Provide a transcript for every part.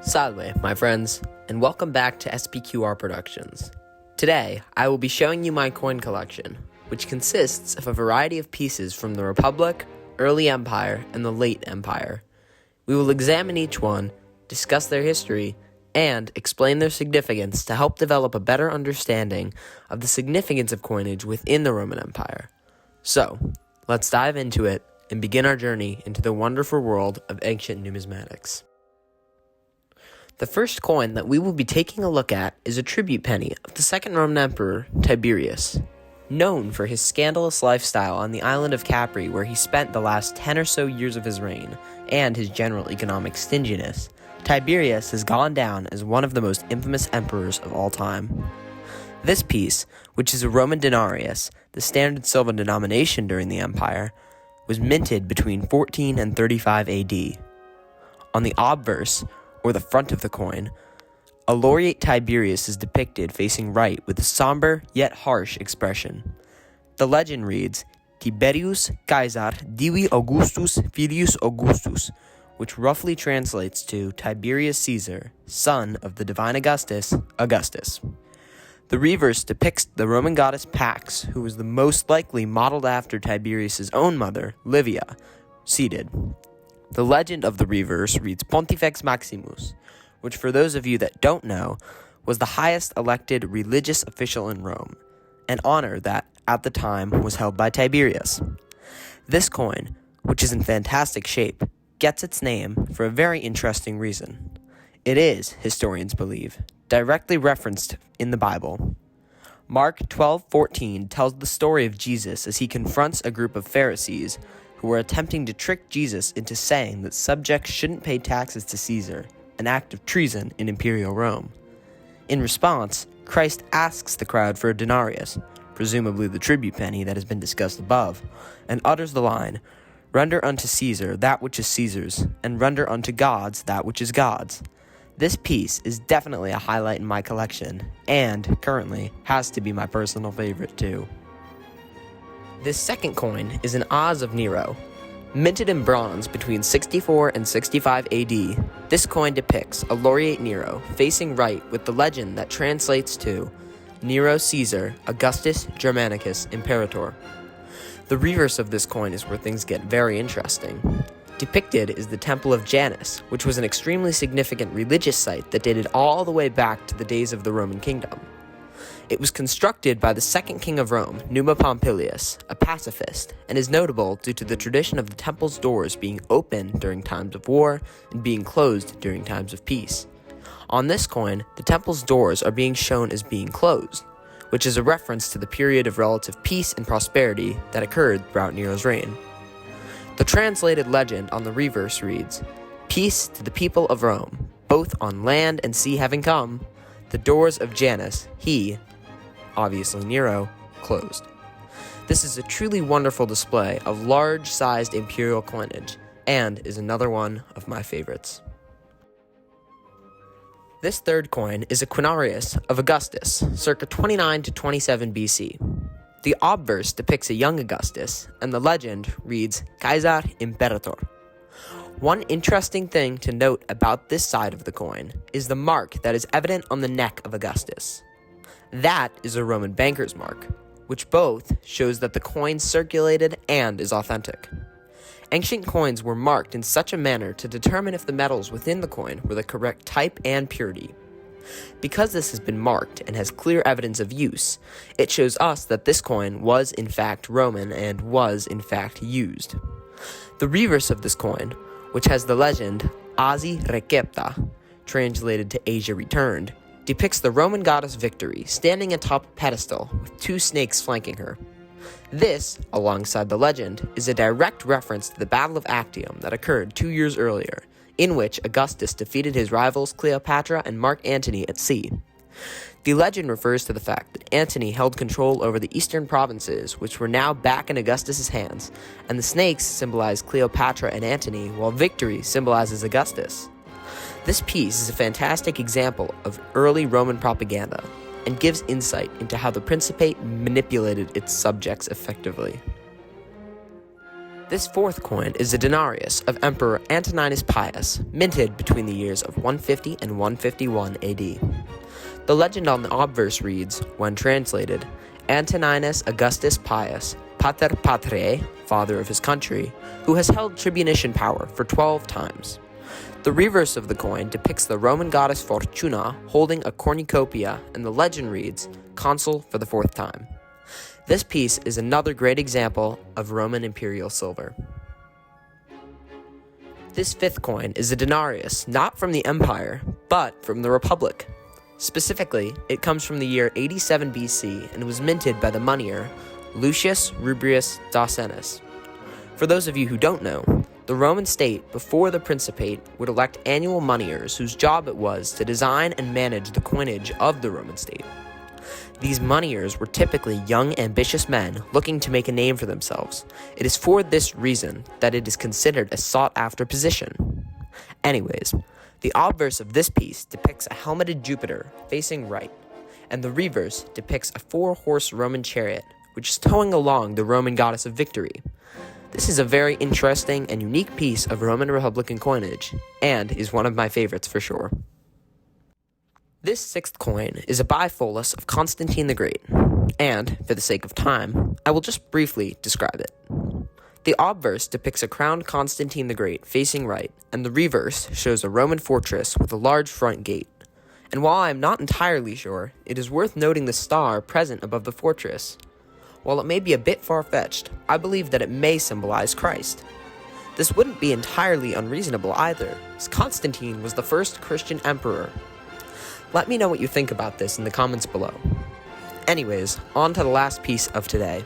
Salve, my friends, and welcome back to S.P.Q.R. Productions. Today, I will be showing you my coin collection, which consists of a variety of pieces from the Republic, Early Empire, and the Late Empire. We will examine each one, discuss their history, and explain their significance to help develop a better understanding of the significance of coinage within the Roman Empire. So, let's dive into it and begin our journey into the wonderful world of ancient numismatics. The first coin that we will be taking a look at is a tribute penny of the second Roman Emperor, Tiberius. Known for his scandalous lifestyle on the island of Capri, where he spent the last 10 or so years of his reign, and his general economic stinginess, Tiberius has gone down as one of the most infamous emperors of all time. This piece, which is a Roman denarius, the standard silver denomination during the empire, was minted between 14 and 35 AD. On the obverse, or the front of the coin, a laureate Tiberius is depicted facing right with a somber yet harsh expression. The legend reads, Tiberius Caesar divi Augustus filius Augustus, which roughly translates to Tiberius Caesar, son of the divine Augustus, Augustus. The reverse depicts the Roman goddess Pax, who was the most likely modeled after Tiberius' own mother, Livia, seated. The legend of the reverse reads Pontifex Maximus, which for those of you that don't know, was the highest elected religious official in Rome, an honor that, at the time, was held by Tiberius. This coin, which is in fantastic shape, gets its name for a very interesting reason. It is, historians believe, directly referenced in the Bible. Mark 12:14 tells the story of Jesus as he confronts a group of Pharisees who were attempting to trick Jesus into saying that subjects shouldn't pay taxes to Caesar, an act of treason in imperial Rome. In response, Christ asks the crowd for a denarius, presumably the tribute penny that has been discussed above, and utters the line, "Render unto Caesar that which is Caesar's, and render unto God's that which is God's." This piece is definitely a highlight in my collection, and, currently, has to be my personal favorite too. This second coin is an Oz of Nero. Minted in bronze between 64 and 65 AD, this coin depicts a laureate Nero facing right with the legend that translates to Nero Caesar Augustus Germanicus Imperator. The reverse of this coin is where things get very interesting. Depicted is the Temple of Janus, which was an extremely significant religious site that dated all the way back to the days of the Roman kingdom. It was constructed by the second king of Rome, Numa Pompilius, a pacifist, and is notable due to the tradition of the temple's doors being open during times of war and being closed during times of peace. On this coin, the temple's doors are being shown as being closed, which is a reference to the period of relative peace and prosperity that occurred throughout Nero's reign. The translated legend on the reverse reads, "Peace to the people of Rome, both on land and sea having come, the doors of Janus, he," obviously Nero, "closed." This is a truly wonderful display of large-sized imperial coinage, and is another one of my favorites. This third coin is a quinarius of Augustus, circa 29 to 27 BC. The obverse depicts a young Augustus, and the legend reads Caesar Imperator. One interesting thing to note about this side of the coin is the mark that is evident on the neck of Augustus. That is a Roman banker's mark, which both shows that the coin circulated and is authentic. Ancient coins were marked in such a manner to determine if the metals within the coin were the correct type and purity. Because this has been marked and has clear evidence of use, it shows us that this coin was in fact Roman and was in fact used. The reverse of this coin, which has the legend Asi Recepta, translated to Asia Returned, depicts the Roman goddess Victory standing atop a pedestal with two snakes flanking her. This, alongside the legend, is a direct reference to the Battle of Actium that occurred 2 years earlier, in which Augustus defeated his rivals Cleopatra and Mark Antony at sea. The legend refers to the fact that Antony held control over the eastern provinces, which were now back in Augustus's hands, and the snakes symbolize Cleopatra and Antony, while victory symbolizes Augustus. This piece is a fantastic example of early Roman propaganda, and gives insight into how the Principate manipulated its subjects effectively. This fourth coin is a denarius of Emperor Antoninus Pius, minted between the years of 150 and 151 AD. The legend on the obverse reads, when translated, Antoninus Augustus Pius, pater patriae, father of his country, who has held tribunician power for 12 times. The reverse of the coin depicts the Roman goddess Fortuna holding a cornucopia, and the legend reads, consul for the 4th time. This piece is another great example of Roman imperial silver. This 5th coin is a denarius, not from the empire, but from the Republic. Specifically, it comes from the year 87 BC and was minted by the moneyer Lucius Rubrius Docenus. For those of you who don't know, the Roman state, before the Principate, would elect annual moneyers whose job it was to design and manage the coinage of the Roman state. These moneyers were typically young, ambitious men looking to make a name for themselves. It is for this reason that it is considered a sought-after position. Anyways, the obverse of this piece depicts a helmeted Jupiter facing right, and the reverse depicts a 4-horse Roman chariot, which is towing along the Roman goddess of victory. This is a very interesting and unique piece of Roman Republican coinage, and is one of my favorites for sure. This 6th coin is a bifolus of Constantine the Great, and, for the sake of time, I will just briefly describe it. The obverse depicts a crowned Constantine the Great facing right, and the reverse shows a Roman fortress with a large front gate. And while I am not entirely sure, it is worth noting the star present above the fortress. While it may be a bit far-fetched, I believe that it may symbolize Christ. This wouldn't be entirely unreasonable either, as Constantine was the first Christian emperor. Let me know what you think about this in the comments below. Anyways, on to the last piece of today.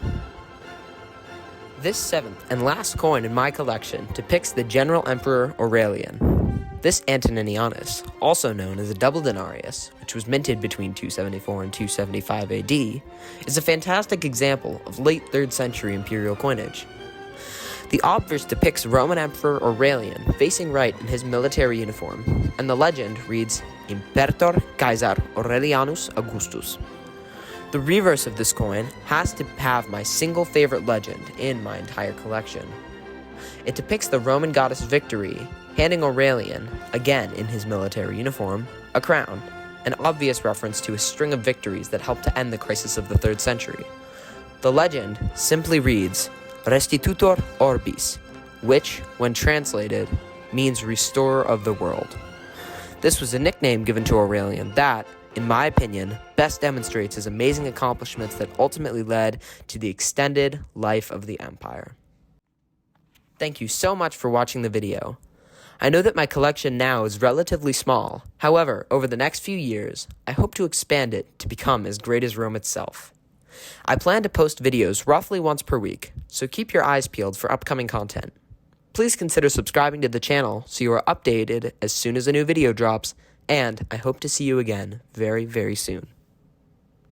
This 7th and last coin in my collection depicts the General Emperor Aurelian. This Antoninianus, also known as a double denarius, which was minted between 274 and 275 AD, is a fantastic example of late 3rd century imperial coinage. The obverse depicts Roman Emperor Aurelian facing right in his military uniform, and the legend reads, Imperator Caesar Aurelianus Augustus. The reverse of this coin has to have my single favorite legend in my entire collection. It depicts the Roman goddess Victory handing Aurelian, again in his military uniform, a crown, an obvious reference to a string of victories that helped to end the crisis of the 3rd century. The legend simply reads, Restitutor Orbis, which, when translated, means restorer of the world. This was a nickname given to Aurelian that, in my opinion, best demonstrates his amazing accomplishments that ultimately led to the extended life of the empire. Thank you so much for watching the video. I know that my collection now is relatively small. However, over the next few years, I hope to expand it to become as great as Rome itself. I plan to post videos roughly once per week, so keep your eyes peeled for upcoming content. Please consider subscribing to the channel so you are updated as soon as a new video drops, and I hope to see you again very, very soon.